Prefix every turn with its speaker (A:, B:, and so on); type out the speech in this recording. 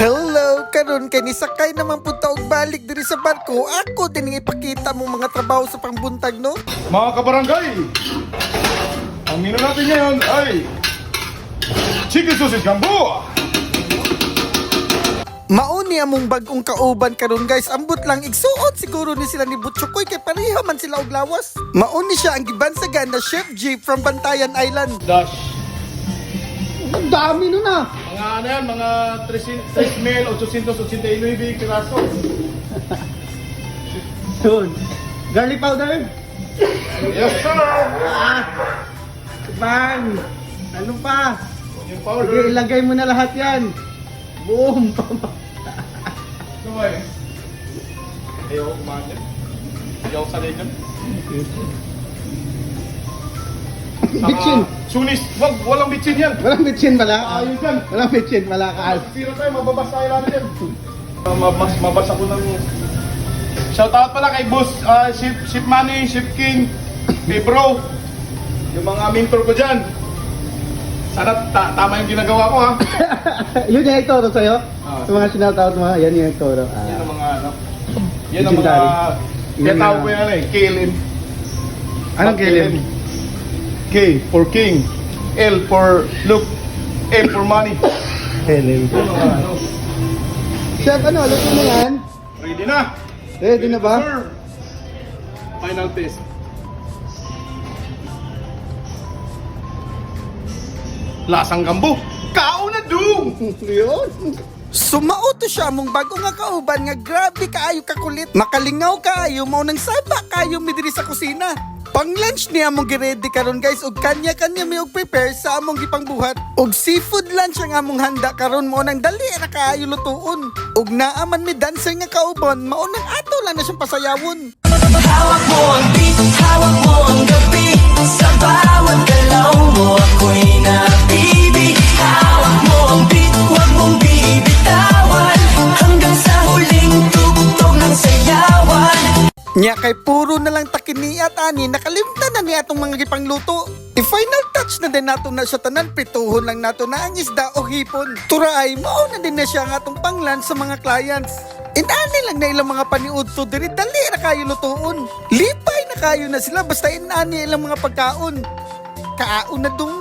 A: Hello, karon kay ni sakay naman punta og balik diri sa barko. Ako din ipakita mo mga trabaho sa pangbuntag, no?
B: Mga kabarangay, ang menu natin ngayon ay chicken sausage gambo.
A: Mauni among bagong kauban karon guys. Ambot lang igsuot siguro ni sila ni Butchokoy kay pareha man sila og lawas. Mauni siya ang gibansagan na Chef G from Bantayan Island.
B: Dash.
A: Ang dami nun ah.
B: Mga ano yan, mga 3,889 piraso.
C: Yun. Garlic powder.
B: Yes sir!
C: Bang. Ano pa?
B: Yung
C: Sige,
B: powder.
C: ilagay mo na lahat yan. Boom.
B: Kumay. Ayaw ko kumain yan. Ayaw sanay dyan.
C: Bitchin.
B: Sunis, walang bitchin yan.
C: Walang bitchin pala.
B: Ayun dyan.
C: Walang bitchin pala.
B: Zero tayo, mababas tayo lang yan. Mabas ako ng... Shoutout pala kay Boss, Ship Money, Ship King, kay Bro. Yung mga mentor ko dyan. Sana tama yung ginagawa ko ha.
C: Yun yung nagturo sa'yo?
B: Ah.
C: Sa mga sinataw mo, yan yung nagturo.
B: Yan ang mga ano. Yan ang mga...
C: Legendary.
B: Kaya tawag ko yan eh, KLM.
C: Anong KLM?
B: K for King, L for Look, M for Money.
C: KLM.
B: Yan ang mga ano.
C: Chef, ano? Luto mo yan?
B: Ready na?
C: Ready na ba?
B: Sir. Final test. Lasang gambo. Kao na dung!
C: Yun.
A: Sumauto siya among bago nga kauban nga grabe kaayo kakulit. Makalingaw kaayo mao nang saba kaayo mi diri sa kusina. Pang lunch niya among giredy karon guys ug kanya-kanya mi og prepare sa among gipangbuhat. Og seafood lunch ang among handa karon mao nang dali ra kaayo lutuon. Ug naaman mi dancer nga kauban mao nang ato lang na siyang pasayawon.
D: Hawak mo ang beat, hawak mo ang gabi. Sa bawat galaw mo ako'y nabibig. Hawak mo ang beat, huwag mong bibitawan. Hanggang sa huling tugtog ng sayawan.
A: Nya kay puro na lang takini at ani nakalimtan na ni atong mga gipangluto. I-final touch na din nato na siya tanan pituhon lang nato na ang isda o hipon. Turay mao na din na siya ang atong panglan sa mga clients. Inani lang na ilang mga paniudto diri dali ra kayo lutuon. Lipay na kayo na sila basta inani ilang mga pagkaon. Kaon na dung